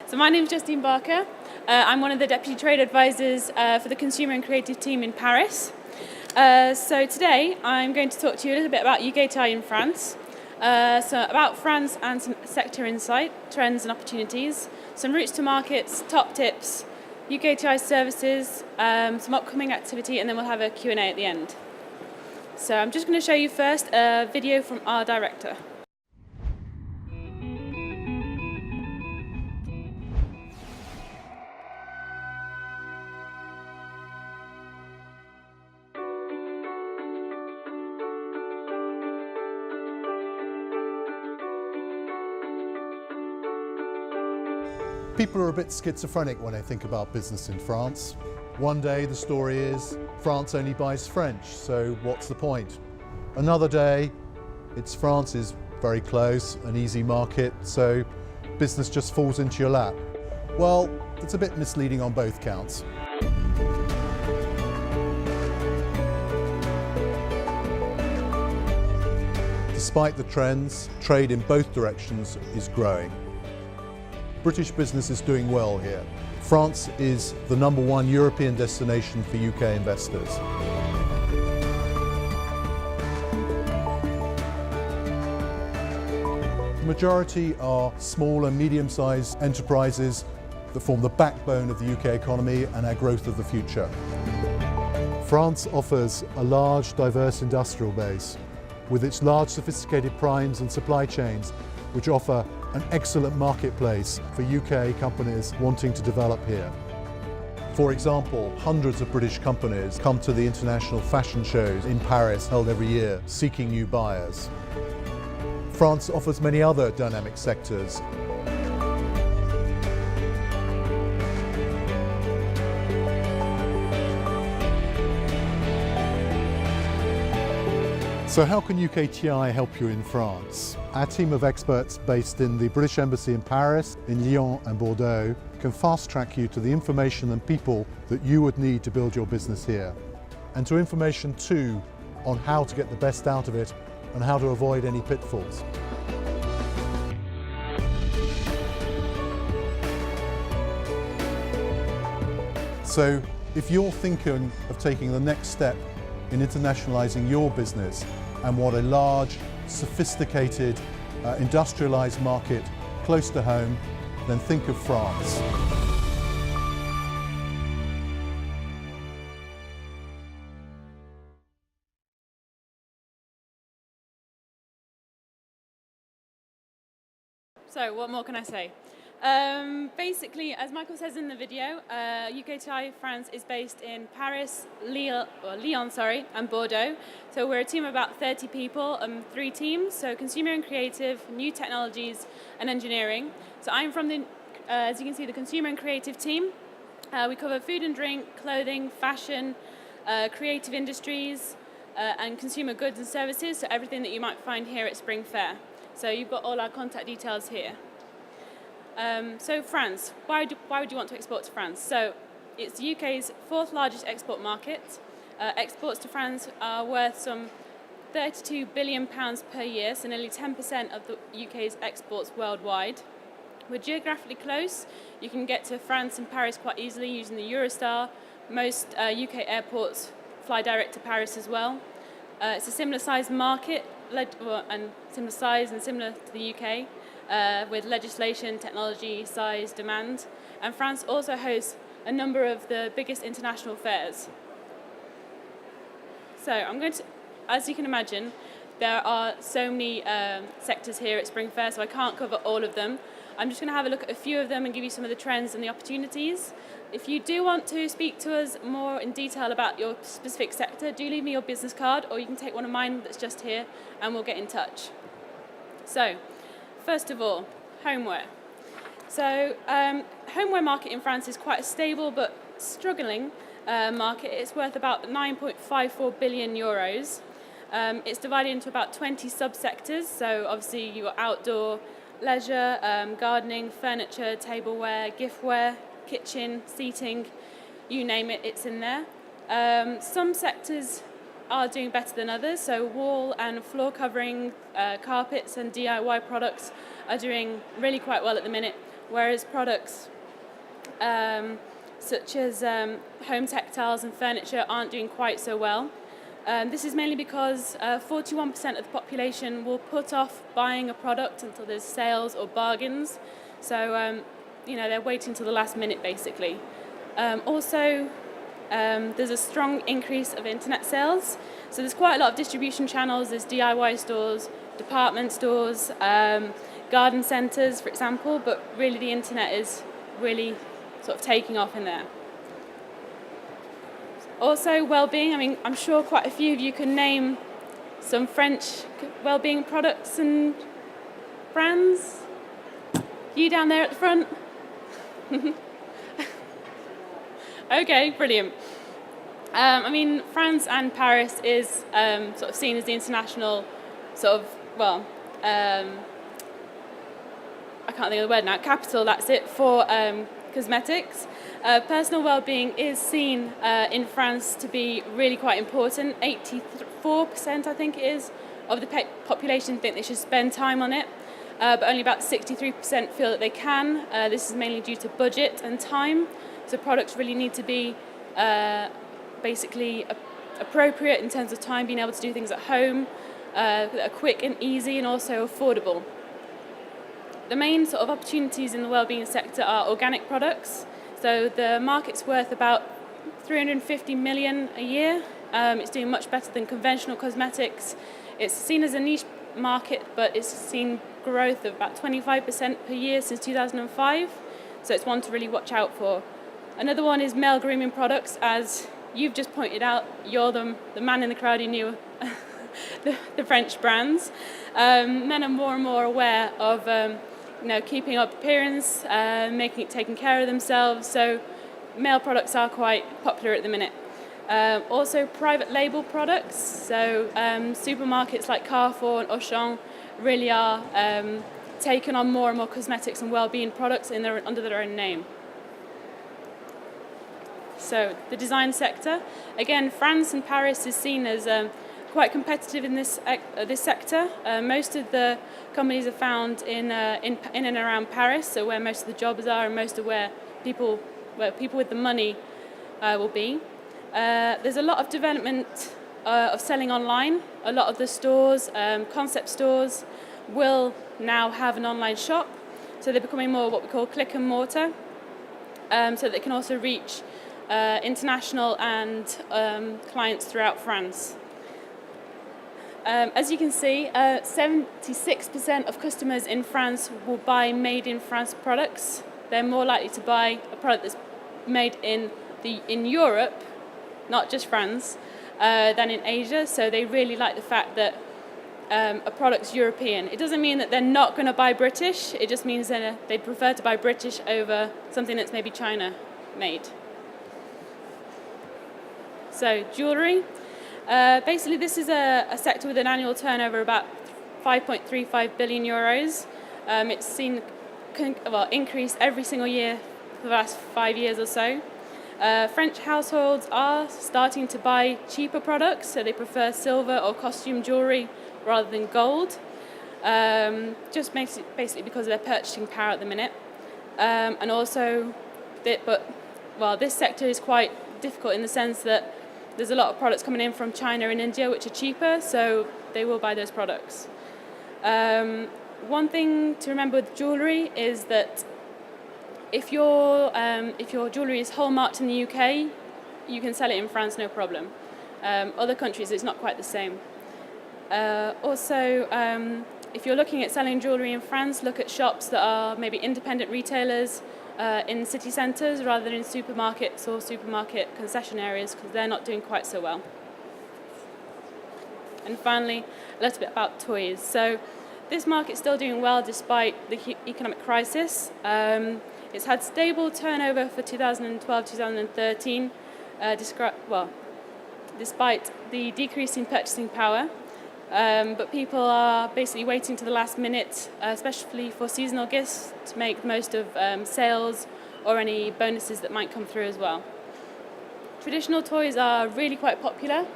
So my name is Justine Barker. I'm one of the Deputy Trade Advisors for the Consumer and Creative team in Paris. So today I'm going to talk to you a little bit about UKTI in France, so about France and some sector insight, trends and opportunities, some routes to markets, top tips, UKTI services, some upcoming activity, and then we'll have a Q&A at the end. So I'm just going to show you first a video from our director. People are a bit schizophrenic when they think about business in France. One day the story is France only buys French, so what's the point? Another day it's France is very close, an easy market, so business just falls into your lap. Well, it's a bit misleading on both counts. Despite the trends, trade in both directions is growing. British business is doing well here. France is the #1 European destination for UK investors. The majority are small and medium-sized enterprises that form the backbone of the UK economy and our growth of the future. France offers a large, diverse industrial base with its large, sophisticated primes and supply chains, which offer an excellent marketplace for UK companies wanting to develop here. For example, hundreds of British companies come to the international fashion shows in Paris held every year, seeking new buyers. France offers many other dynamic sectors. So how can UKTI help you in France? Our team of experts based in the British Embassy in Paris, in Lyon and Bordeaux can fast track you to the information and people that you would need to build your business here. And to information too on how to get the best out of it and how to avoid any pitfalls. So if you're thinking of taking the next step in internationalizing your business and want a large, sophisticated, industrialized market close to home, then think of France. So what more can I say? Basically, as Michael says in the video, UKTI France is based in Paris, Lyon, and Bordeaux. So we're a team of about 30 people, 3 teams, so consumer and creative, new technologies, and engineering. So I'm from the, as you can see, the consumer and creative team. We cover food and drink, clothing, fashion, creative industries, and consumer goods and services, so everything that you might find here at Spring Fair. So you've got all our contact details here. So France, why would you want to export to France? So it's the UK's 4th largest export market. Exports to France are worth some £32 billion per year, so nearly 10% of the UK's exports worldwide. We're geographically close. You can get to France and Paris quite easily using the Eurostar. Most UK airports fly direct to Paris as well. It's a similar size market, and similar size and similar to the UK. With legislation, technology, size, demand. And France also hosts a number of the biggest international fairs. So I'm going to, as you can imagine, there are so many sectors here at Spring Fair, so I can't cover all of them. I'm just going to have a look at a few of them and give you some of the trends and the opportunities. If you do want to speak to us more in detail about your specific sector, do leave me your business card, or you can take one of mine that's just here and we'll get in touch. So, first of all, homeware. So, homeware market in France is quite a stable but struggling market. It's worth about 9.54 billion euros. It's divided into about 20 subsectors. So obviously you've got outdoor, leisure, gardening, furniture, tableware, giftware, kitchen, seating, you name it, it's in there. Some sectors are doing better than others, so wall and floor covering, carpets and DIY products are doing really quite well at the minute, whereas products such as home textiles and furniture aren't doing quite so well. This is mainly because 41% of the population will put off buying a product until there's sales or bargains. So, they're waiting till the last minute, basically. Also, there's a strong increase of internet sales. So there's quite a lot of distribution channels. There's DIY stores, department stores, garden centres, for example. But really, the internet is really sort of taking off in there. Also, Wellbeing. I mean, I'm sure quite a few of you can name some French Wellbeing products and brands. You down there at the front? Okay, brilliant. France and Paris is sort of seen as the international I can't think of the word now, capital, that's it, for cosmetics. Personal well-being is seen in France to be really quite important. 84%, I think it is, of the population think they should spend time on it, but only about 63% feel that they can. This is mainly due to budget and time. So products really need to be basically appropriate in terms of time, being able to do things at home, that are quick and easy and also affordable. The main sort of opportunities in the wellbeing sector are organic products. So the market's worth about 350 million a year. It's doing much better than conventional cosmetics. It's seen as a niche market, but it's seen growth of about 25% per year since 2005. So it's one to really watch out for. Another one is male grooming products. As you've just pointed out, you're the man in the crowd who knew the French brands. Men are more and more aware of keeping up appearance, taking care of themselves. So male products are quite popular at the minute. Also private label products. So supermarkets like Carrefour and Auchan really are taking on more and more cosmetics and well-being products under their own name. So the design sector, again, France and Paris is seen as quite competitive in this sector. Most of the companies are found in and around Paris, so where most of the jobs are and most of where people with the money will be. There's a lot of development of selling online. A lot of the stores, concept stores, will now have an online shop, so they're becoming more what we call click and mortar, so that they can also reach international and clients throughout France. As you can see, 76% of customers in France will buy made in France products. They're more likely to buy a product that's made in Europe, not just France, than in Asia. So they really like the fact that a product's European. It doesn't mean that they're not going to buy British. It just means that they'd prefer to buy British over something that's maybe China made. So jewellery. Basically, this is a sector with an annual turnover of about 5.35 billion euros. It's seen increase every single year for the last 5 years or so. French households are starting to buy cheaper products, so they prefer silver or costume jewellery rather than gold, just basically because of their purchasing power at the minute. And also, this sector is quite difficult in the sense that there's a lot of products coming in from China and India which are cheaper, so they will buy those products. One thing to remember with jewellery is that if your jewellery is hallmarked in the UK, you can sell it in France, no problem. Other countries, it's not quite the same. Also, if you're looking at selling jewellery in France, look at shops that are maybe independent retailers in city centres rather than in supermarkets or supermarket concession areas, because they're not doing quite so well. And finally, a little bit about toys. So this market's still doing well despite the economic crisis. It's had stable turnover for 2012-2013, despite the decrease in purchasing power. But people are basically waiting to the last minute, especially for seasonal gifts, to make the most of sales or any bonuses that might come through as well. Traditional toys are really quite popular.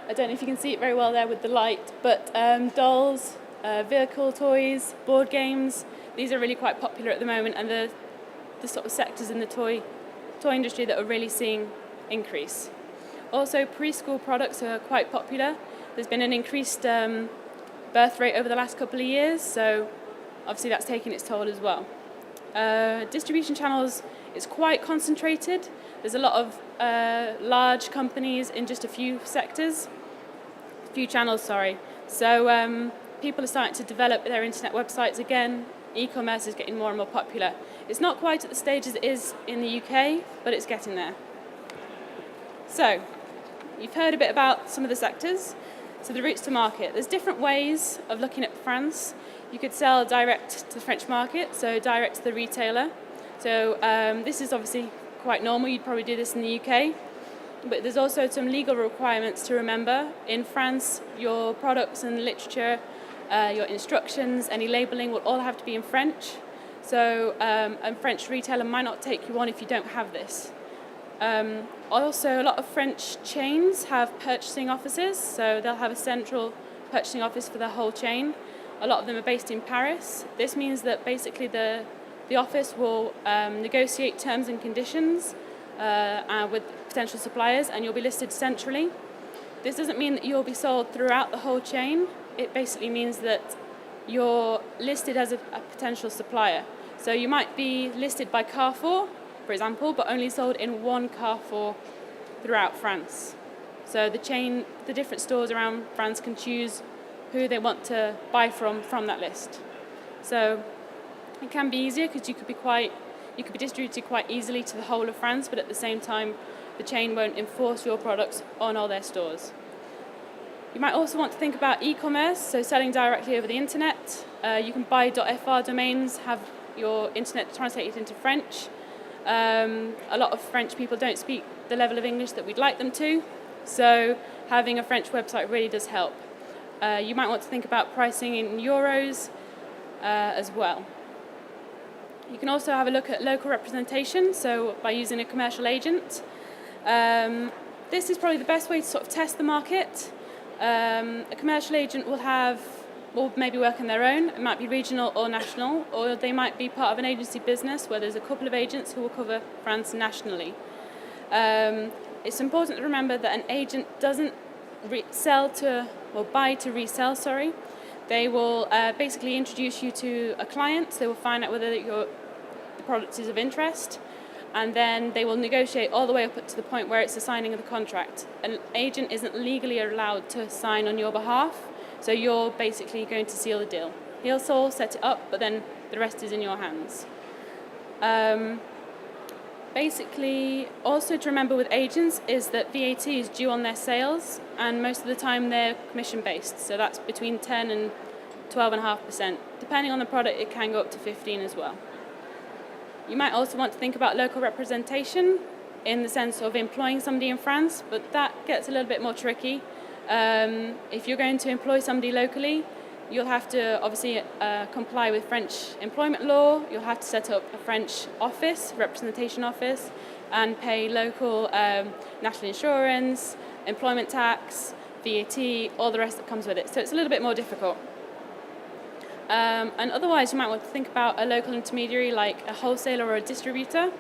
I don't know if you can see it very well there with the light, but dolls, vehicle toys, board games, these are really quite popular at the moment, and the sort of sectors in the toy industry that are really seeing increase. Also, preschool products are quite popular. There's been an increased birth rate over the last couple of years, so obviously that's taking its toll as well. Distribution channels is quite concentrated. There's a lot of large companies in just a few sectors, few channels, sorry. So people are starting to develop their internet websites again. E-commerce is getting more and more popular. It's not quite at the stage as it is in the UK, but it's getting there. So, you've heard a bit about some of the sectors. So the routes to market. There's different ways of looking at France. You could sell direct to the French market, so direct to the retailer. So this is obviously quite normal. You'd probably do this in the UK. But there's also some legal requirements to remember. In France, your products and literature, your instructions, any labelling will all have to be in French. So a French retailer might not take you on if you don't have this. Also, a lot of French chains have purchasing offices, so they'll have a central purchasing office for the whole chain. A lot of them are based in Paris. This means that basically the office will negotiate terms and conditions with potential suppliers, and you'll be listed centrally. This doesn't mean that you'll be sold throughout the whole chain. It basically means that you're listed as a potential supplier. So you might be listed by Carrefour, for example, but only sold in one Carrefour throughout France. So the different stores around France can choose who they want to buy from that list. So it can be easier because you could be distributed quite easily to the whole of France, but at the same time, the chain won't enforce your products on all their stores. You might also want to think about e-commerce, so selling directly over the internet. You can buy .fr domains, have your internet translated into French. A lot of French people don't speak the level of English that we'd like them to, so having a French website really does help. You might want to think about pricing in euros as well. You can also have a look at local representation, so by using a commercial agent. This is probably the best way to sort of test the market. A commercial agent will maybe work on their own. It might be regional or national, or they might be part of an agency business where there's a couple of agents who will cover France nationally. It's important to remember that an agent doesn't buy to resell, sorry. They will basically introduce you to a client. They will find out whether the product is of interest, and then they will negotiate all the way up to the point where it's the signing of the contract. An agent isn't legally allowed to sign on your behalf, so you're basically going to seal the deal. He'll set it up, but then the rest is in your hands. Basically, also to remember with agents is that VAT is due on their sales, and most of the time they're commission-based, so that's between 10 and 12.5%. Depending on the product, it can go up to 15 as well. You might also want to think about local representation in the sense of employing somebody in France, but that gets a little bit more tricky. If you're going to employ somebody locally, you'll have to obviously comply with French employment law. You'll have to set up a French office, representation office, and pay local national insurance, employment tax, VAT, all the rest that comes with it. So it's a little bit more difficult. And otherwise, you might want to think about a local intermediary like a wholesaler or a distributor.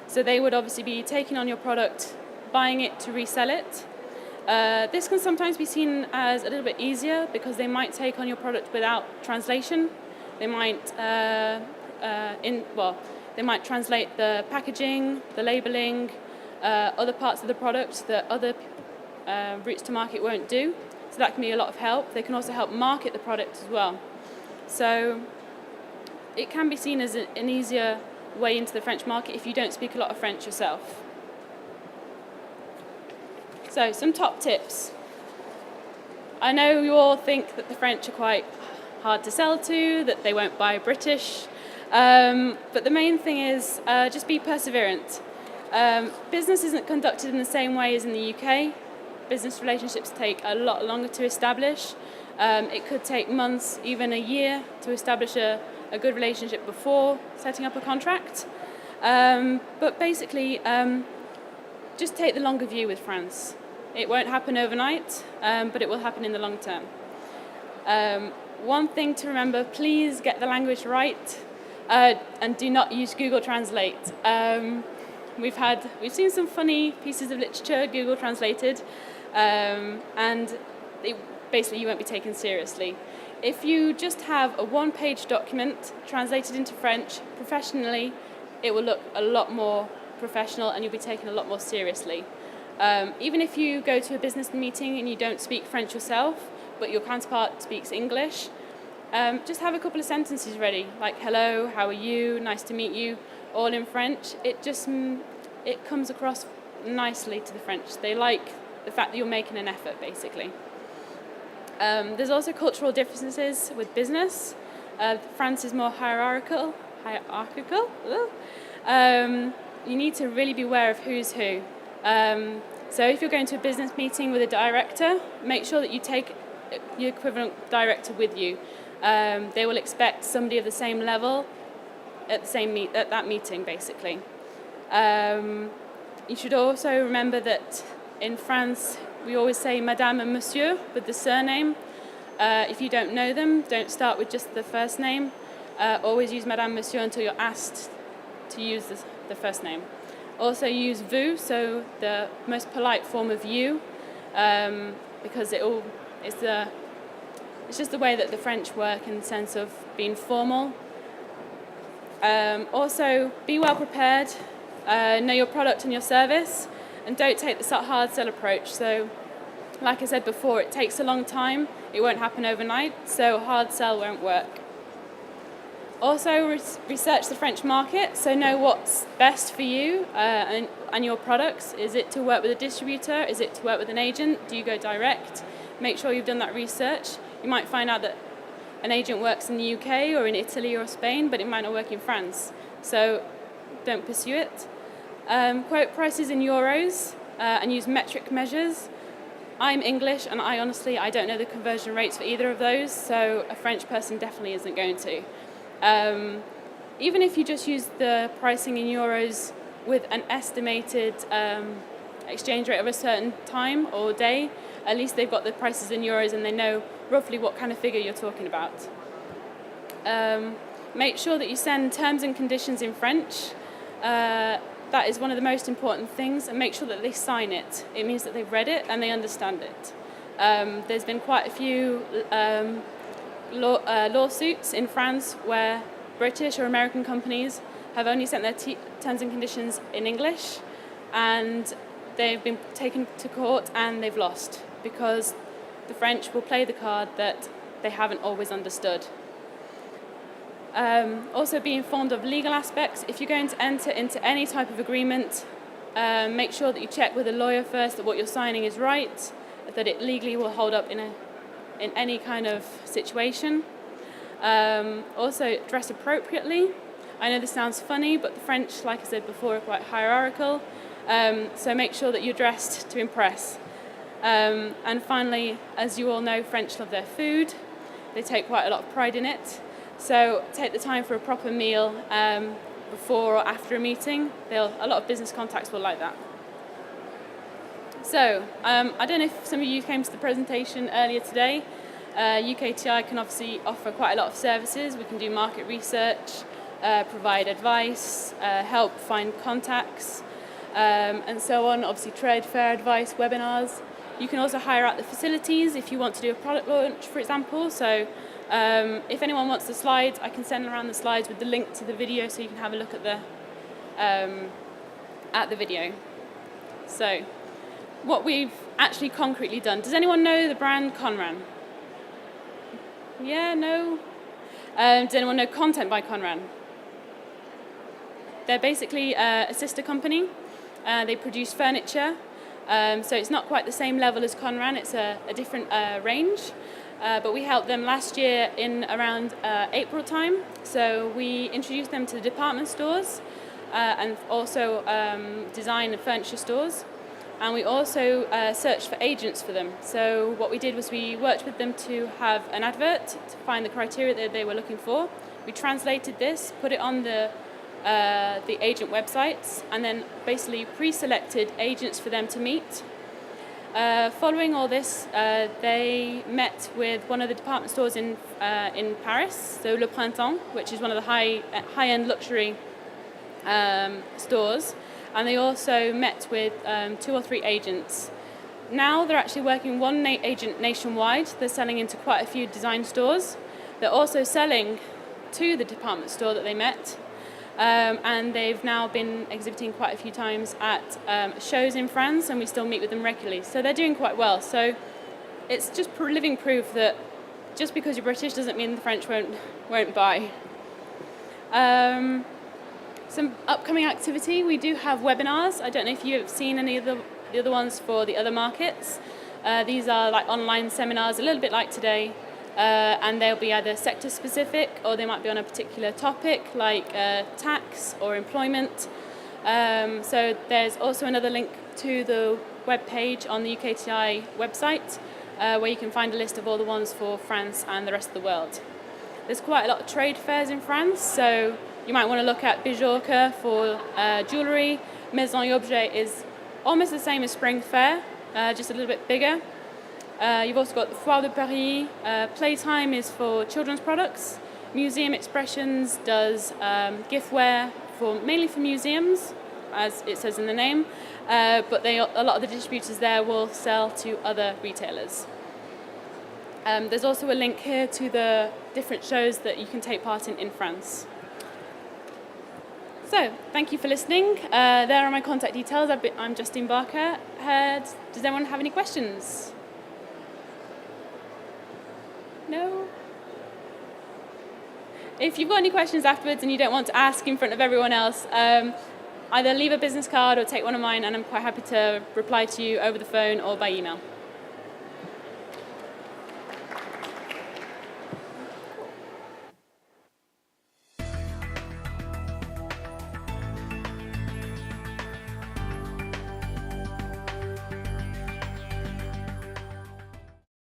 So they would obviously be taking on your product, buying it to resell it. This can sometimes be seen as a little bit easier because they might take on your product without translation. They might they might translate the packaging, the labeling, other parts of the product that other routes to market won't do. So that can be a lot of help. They can also help market the product as well. So it can be seen as an easier way into the French market if you don't speak a lot of French yourself. So some top tips. I know you all think that the French are quite hard to sell to, that they won't buy British, but the main thing is just be perseverant. Business isn't conducted in the same way as in the UK. Business relationships take a lot longer to establish. It could take months, even a year, to establish a good relationship before setting up a contract. But basically, just take the longer view with France. It won't happen overnight, but it will happen in the long term. One thing to remember, please get the language right. and do not use Google Translate. We've seen some funny pieces of literature Google translated, and basically you won't be taken seriously. If you just have a one-page document translated into French professionally, it will look a lot more professional and you'll be taken a lot more seriously. Even if you go to a business meeting and you don't speak French yourself, but your counterpart speaks English, just have a couple of sentences ready, like hello, how are you, nice to meet you, all in French. It comes across nicely to the French. They like the fact that you're making an effort, basically. There's also cultural differences with business. France is more hierarchical. You need to really be aware of who's who. So if you're going to a business meeting with a director, make sure that you take your equivalent director with you. They will expect somebody of the same level at that meeting, basically. You should also remember that in France, we always say Madame and Monsieur with the surname. If you don't know them, don't start with just the first name. Always use Madame, Monsieur until you're asked to use the first name. Also use vous, so the most polite form of you, because it's just the way that the French work in the sense of being formal. Also, be well prepared, know your product and your service, and don't take the hard sell approach. So, like I said before, it takes a long time, it won't happen overnight, so hard sell won't work. Also, research the French market, so know what's best for you and your products. Is it to work with a distributor? Is it to work with an agent? Do you go direct? Make sure you've done that research. You might find out that an agent works in the UK or in Italy or Spain, but it might not work in France. So don't pursue it. Quote prices in euros and use metric measures. I'm English and I don't know the conversion rates for either of those, so a French person definitely isn't going to. Even if you just use the pricing in euros with an estimated exchange rate of a certain time or day, at least they've got the prices in euros and they know roughly what kind of figure you're talking about. Make sure that you send terms and conditions in French. That is one of the most important things, and make sure that they sign it. It means that they've read it and they understand it. There's been quite a few lawsuits in France where British or American companies have only sent their terms and conditions in English, and they've been taken to court and they've lost because the French will play the card that they haven't always understood. Also be informed of legal aspects. If you're going to enter into any type of agreement, make sure that you check with a lawyer first that what you're signing is right, that it legally will hold up in any kind of situation. Also dress appropriately. I know this sounds funny, but the French, like I said before, are quite hierarchical, so make sure that you're dressed to impress. And finally, as you all know, French love their food. They take quite a lot of pride in it. So take the time for a proper meal before or after a meeting. A lot of business contacts will like that. So I don't know if some of you came to the presentation earlier today. UKTI can obviously offer quite a lot of services. We can do market research, provide advice, help find contacts, and so on. Obviously trade fair advice, webinars. You can also hire out the facilities if you want to do a product launch, for example. So if anyone wants the slides, I can send around the slides with the link to the video so you can have a look at the video. So what we've actually concretely done. Does anyone know the brand Conran? Yeah, no? Does anyone know Content by Conran? They're basically a sister company. They produce furniture. So it's not quite the same level as Conran, it's a different range. But we helped them last year in around April time. So we introduced them to the department stores and also design and furniture stores. And we also searched for agents for them. So what we did was we worked with them to have an advert to find the criteria that they were looking for. We translated this, put it on the agent websites, and then basically pre-selected agents for them to meet. Following all this, they met with one of the department stores in Paris, so Le Printemps, which is one of the high-end luxury stores, and they also met with 2 or 3 agents. Now they're actually working one agent nationwide. They're selling into quite a few design stores. They're also selling to the department store that they met. And they've now been exhibiting quite a few times at shows in France, and we still meet with them regularly. So they're doing quite well. So it's just living proof that just because you're British doesn't mean the French won't buy. Some upcoming activity, we do have webinars. I don't know if you've seen any of the other ones for the other markets. These are like online seminars, a little bit like today. And they'll be either sector specific or they might be on a particular topic like tax or employment. So there's also another link to the web page on the UKTI website where you can find a list of all the ones for France and the rest of the world. There's quite a lot of trade fairs in France, so you might want to look at Bijorca for jewellery. Maison et Objet is almost the same as Spring Fair, just a little bit bigger. You've also got the Foire de Paris. Playtime is for children's products. Museum Expressions does giftware mainly for museums, as it says in the name, but a lot of the distributors there will sell to other retailers. There's also a link here to the different shows that you can take part in France. So, thank you for listening. There are my contact details. I'm Justine Barker. Does anyone have any questions? No? If you've got any questions afterwards and you don't want to ask in front of everyone else, either leave a business card or take one of mine, and I'm quite happy to reply to you over the phone or by email.